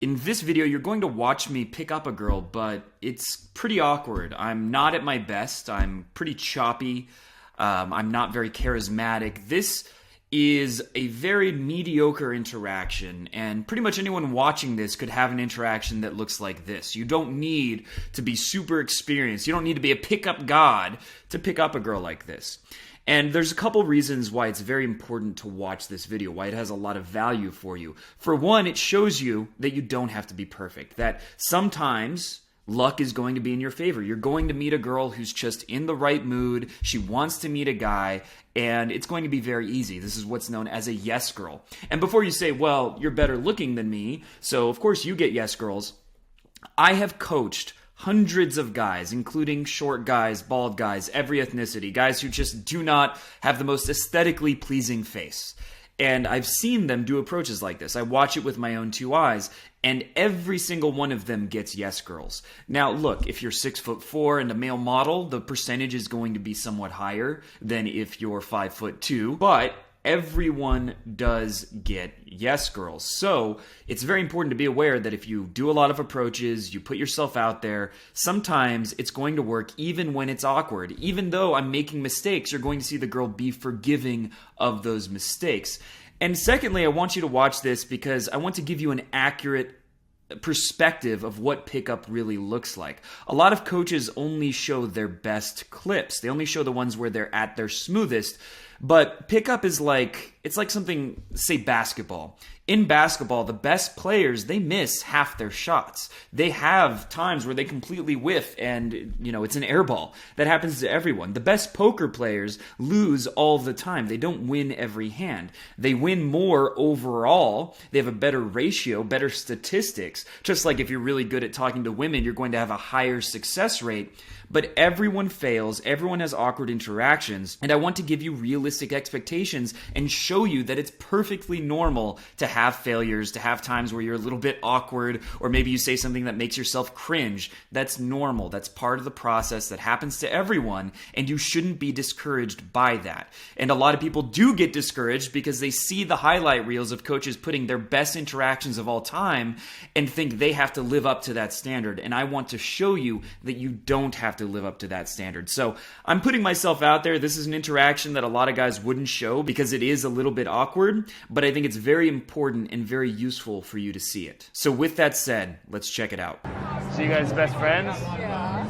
In this video, you're going to watch me pick up a girl, but it's pretty awkward. I'm not at my best. I'm pretty choppy. I'm not very charismatic. This is a very mediocre interaction, and pretty much anyone watching this could have an interaction that looks like this. You don't need to be super experienced. You don't need to be a pickup god to pick up a girl like this. And there's a couple reasons why it's very important to watch this video, why it has a lot of value for you. For one, it shows you that you don't have to be perfect, that sometimes luck is going to be in your favor. You're going to meet a girl who's just in the right mood, she wants to meet a guy, and it's going to be very easy. This is what's known as a yes girl. And before you say, well, you're better looking than me, so of course you get yes girls, I have coached hundreds of guys, including short guys, bald guys, every ethnicity, guys who just do not have the most aesthetically pleasing face. And I've seen them do approaches like this. I watch it with my own two eyes, and every single one of them gets yes girls. Now, look, if you're 6'4" and a male model, the percentage is going to be somewhat higher than if you're 5'2", but everyone does get yes girls. So it's very important to be aware that if you do a lot of approaches, you put yourself out there, sometimes it's going to work even when it's awkward. Even though I'm making mistakes, you're going to see the girl be forgiving of those mistakes. And secondly, I want you to watch this because I want to give you an accurate perspective of what pickup really looks like. A lot of coaches only show their best clips. They only show the ones where they're at their smoothest. But pickup is it's like something, say basketball. In basketball, the best players, they miss half their shots. They have times where they completely whiff and, it's an air ball. That happens to everyone. The best poker players lose all the time. They don't win every hand. They win more overall. They have a better ratio, better statistics. Just like if you're really good at talking to women, you're going to have a higher success rate. But everyone fails. Everyone has awkward interactions. And I want to give you realistic expectations and show you that it's perfectly normal to have failures, to have times where you're a little bit awkward, or maybe you say something that makes yourself cringe. That's normal. That's part of the process that happens to everyone, and you shouldn't be discouraged by that. And a lot of people do get discouraged because they see the highlight reels of coaches putting their best interactions of all time and think they have to live up to that standard. And I want to show you that you don't have to live up to that standard. So I'm putting myself out there. This is an interaction that a lot of guys wouldn't show because it is a little bit awkward, but I think it's very important and very useful for you to see it. So with that said, let's check it out. So you guys best friends? Yeah.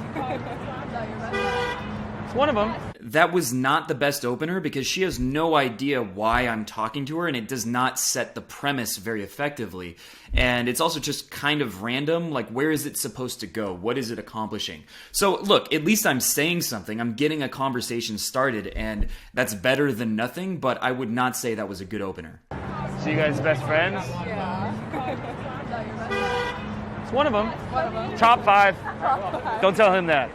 It's one of them. That was not the best opener because she has no idea why I'm talking to her, and it does not set the premise very effectively. And it's also just kind of random, like where is it supposed to go? What is it accomplishing? So look, at least I'm saying something. I'm getting a conversation started, and that's better than nothing, but I would not say that was a good opener. So you guys best friends? Yeah. It's one of them. One of them. Top 5. Don't tell him that.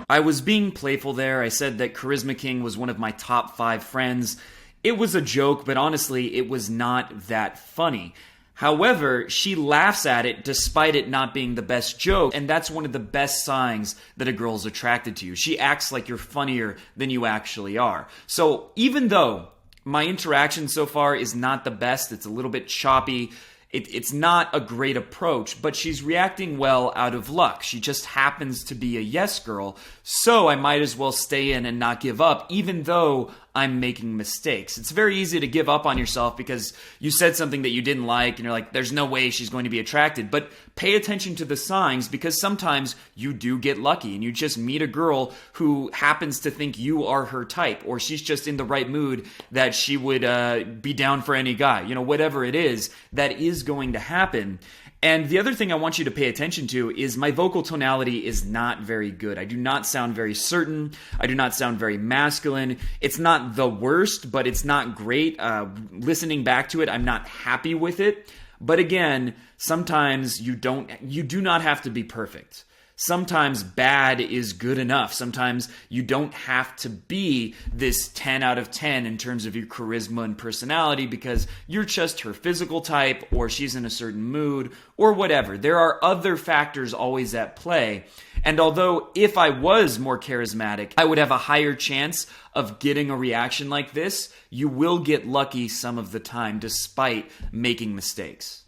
I was being playful there. I said that Charisma King was one of my top 5 friends. It was a joke, but honestly, it was not that funny. However, she laughs at it despite it not being the best joke, and that's one of the best signs that a girl's attracted to you. She acts like you're funnier than you actually are. So even though my interaction so far is not the best, it's a little bit choppy, it's not a great approach, but she's reacting well out of luck. She just happens to be a yes girl, so I might as well stay in and not give up, even though I'm making mistakes. It's very easy to give up on yourself because you said something that you didn't like, and you're like, there's no way she's going to be attracted. But pay attention to the signs, because sometimes you do get lucky, and you just meet a girl who happens to think you are her type, or she's just in the right mood that she would be down for any guy. Whatever it is, that is going to happen. And the other thing I want you to pay attention to is my vocal tonality is not very good. I do not sound very certain. I do not sound very masculine. It's not the worst, but it's not great. Listening back to it, I'm not happy with it. But again, sometimes you do not have to be perfect. Sometimes bad is good enough. Sometimes you don't have to be this 10 out of 10 in terms of your charisma and personality because you're just her physical type, or she's in a certain mood, or whatever. There are other factors always at play. And although if I was more charismatic, I would have a higher chance of getting a reaction like this, you will get lucky some of the time despite making mistakes.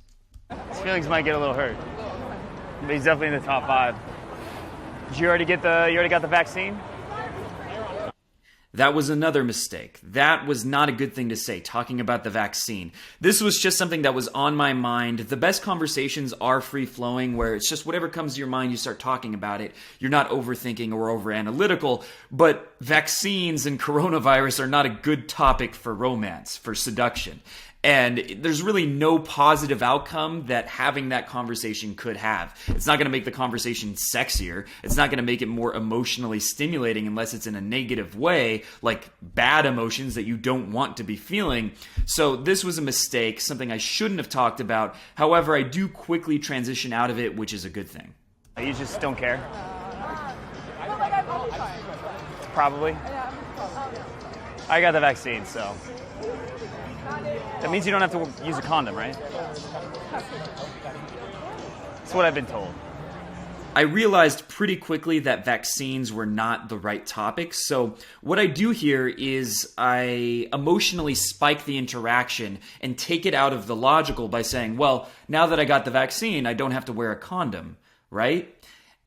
His feelings might get a little hurt. But he's definitely in the top 5. Did you already got the vaccine? That was another mistake. That was not a good thing to say, talking about the vaccine. This was just something that was on my mind. The best conversations are free-flowing, where it's just whatever comes to your mind, you start talking about it. You're not overthinking or over-analytical, but vaccines and coronavirus are not a good topic for romance, for seduction. And there's really no positive outcome that having that conversation could have. It's not going to make the conversation sexier. It's not going to make it more emotionally stimulating unless it's in a negative way, like bad emotions that you don't want to be feeling. So this was a mistake, something I shouldn't have talked about. However, I do quickly transition out of it, which is a good thing. You just don't care? Probably. I got the vaccine, so... That means you don't have to use a condom, right? That's what I've been told. I realized pretty quickly that vaccines were not the right topic, so what I do here is I emotionally spike the interaction and take it out of the logical by saying, well, now that I got the vaccine, I don't have to wear a condom, right?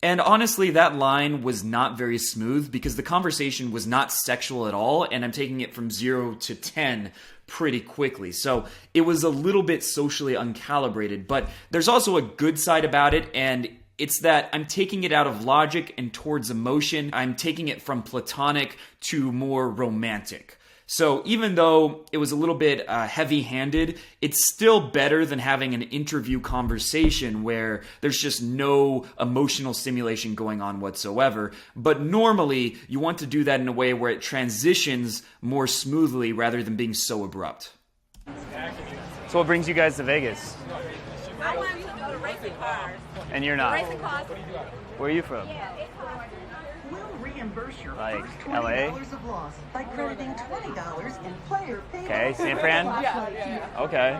And honestly, that line was not very smooth because the conversation was not sexual at all, and I'm taking it from 0 to 10 pretty quickly. So it was a little bit socially uncalibrated, but there's also a good side about it, and it's that I'm taking it out of logic and towards emotion. I'm taking it from platonic to more romantic. So even though it was a little bit heavy-handed, it's still better than having an interview conversation where there's just no emotional stimulation going on whatsoever. But normally, you want to do that in a way where it transitions more smoothly rather than being so abrupt. So what brings you guys to Vegas? I want to do the racing cars. And you're not? Racing cars. Where are you from? We'll reimburse your Like first LA? $20 of loss by crediting $20 in player pay. Okay, San Fran? Yeah. Okay.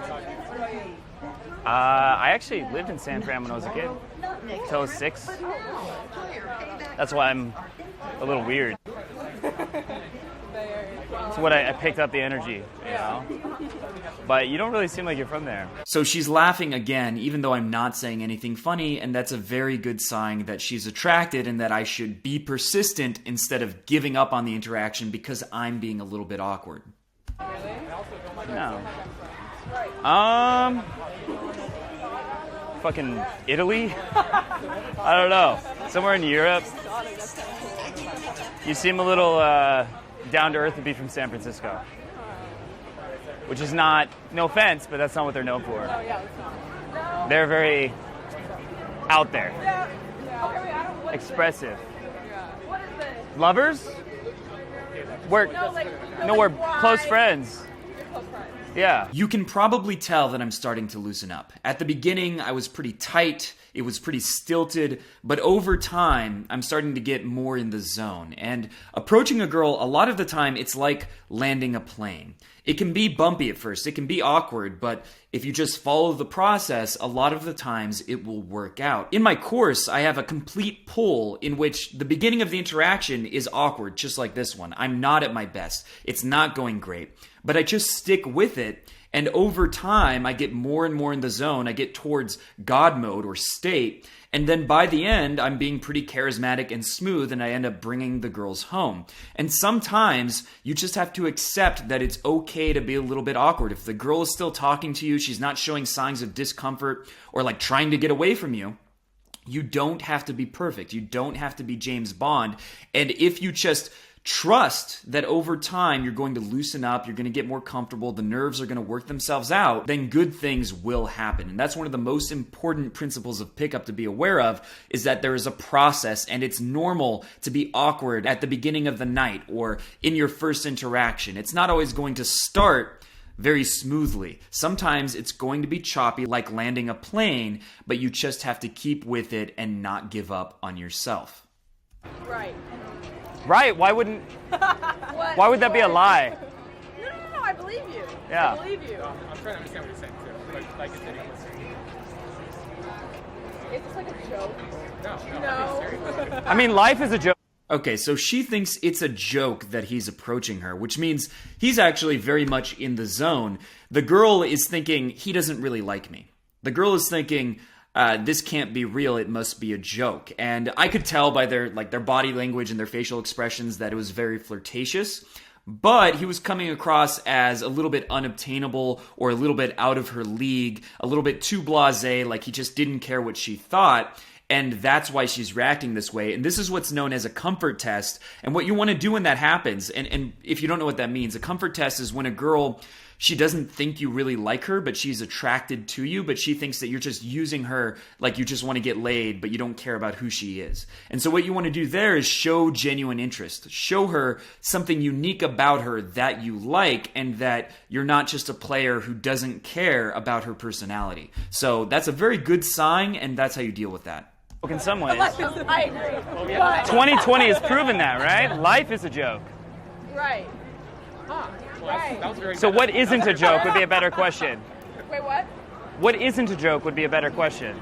I actually lived in San Fran when I was a kid. Until I was 6. That's why I'm a little weird. It's what I picked up the energy, you know? But you don't really seem like you're from there. So she's laughing again, even though I'm not saying anything funny, and that's a very good sign that she's attracted and that I should be persistent instead of giving up on the interaction because I'm being a little bit awkward. No. Fucking Italy? I don't know. Somewhere in Europe. You seem a little down to earth to be from San Francisco. Which is not, no offense, but that's not what they're known for. They're very out there. Expressive. Lovers? We're close friends. Yeah. You can probably tell that I'm starting to loosen up. At the beginning, I was pretty tight, it was pretty stilted, but over time, I'm starting to get more in the zone. And approaching a girl, a lot of the time, it's like landing a plane. It can be bumpy at first, it can be awkward, but if you just follow the process, a lot of the times it will work out. In my course, I have a complete pull in which the beginning of the interaction is awkward, just like this one. I'm not at my best. It's not going great, but I just stick with it. And over time, I get more and more in the zone. I get towards God mode or state. And then by the end, I'm being pretty charismatic and smooth, and I end up bringing the girls home. And sometimes you just have to accept that it's okay to be a little bit awkward. If the girl is still talking to you, she's not showing signs of discomfort or like trying to get away from you, you don't have to be perfect. You don't have to be James Bond. And if you just trust that over time you're going to loosen up, you're going to get more comfortable, the nerves are going to work themselves out, then good things will happen. And that's one of the most important principles of pickup to be aware of, is that there is a process, and it's normal to be awkward at the beginning of the night or in your first interaction. It's not always going to start very smoothly. Sometimes it's going to be choppy, like landing a plane, but you just have to keep with it and not give up on yourself. Right. Right, why would that be a lie? No, I believe you. Yeah. I believe you. I'm trying to understand what you're saying too. Like it's ridiculous. It's just like a joke. No. I mean, life is a joke. Okay, so she thinks it's a joke that he's approaching her, which means he's actually very much in the zone. The girl is thinking he doesn't really like me. The girl is thinking, this can't be real, it must be a joke. And I could tell by their body language and their facial expressions that it was very flirtatious. But he was coming across as a little bit unobtainable or a little bit out of her league, a little bit too blasé, like he just didn't care what she thought. And that's why she's reacting this way. And this is what's known as a comfort test. And what you want to do when that happens, and if you don't know what that means, a comfort test is when a girl, she doesn't think you really like her, but she's attracted to you, but she thinks that you're just using her like you just want to get laid, but you don't care about who she is. And so what you want to do there is show genuine interest. Show her something unique about her that you like, and that you're not just a player who doesn't care about her personality. So that's a very good sign, and that's how you deal with that. In some ways. I agree. But, 2020 has proven that, right? Life is a joke. right. Right. That was very So what isn't a joke would be a better question. Wait, what? What isn't a joke would be a better question.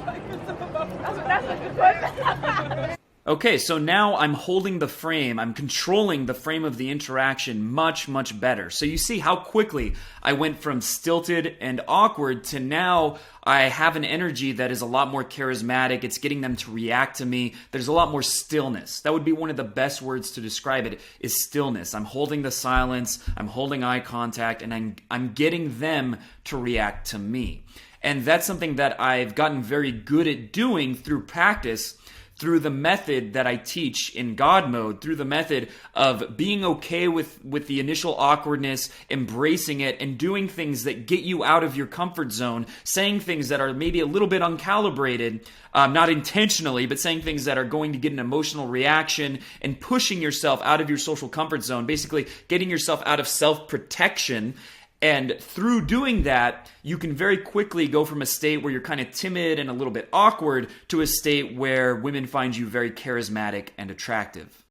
That's a good question. Okay, so now I'm holding the frame, I'm controlling the frame of the interaction much, much better. So you see how quickly I went from stilted and awkward to now I have an energy that is a lot more charismatic. It's getting them to react to me. There's a lot more stillness. That would be one of the best words to describe it, is stillness. I'm holding the silence, I'm holding eye contact, and I'm getting them to react to me. And that's something that I've gotten very good at doing through practice, through the method that I teach in God Mode, through the method of being okay with the initial awkwardness, embracing it, and doing things that get you out of your comfort zone, saying things that are maybe a little bit uncalibrated, not intentionally, but saying things that are going to get an emotional reaction, and pushing yourself out of your social comfort zone, basically getting yourself out of self-protection. And through doing that, you can very quickly go from a state where you're kind of timid and a little bit awkward to a state where women find you very charismatic and attractive.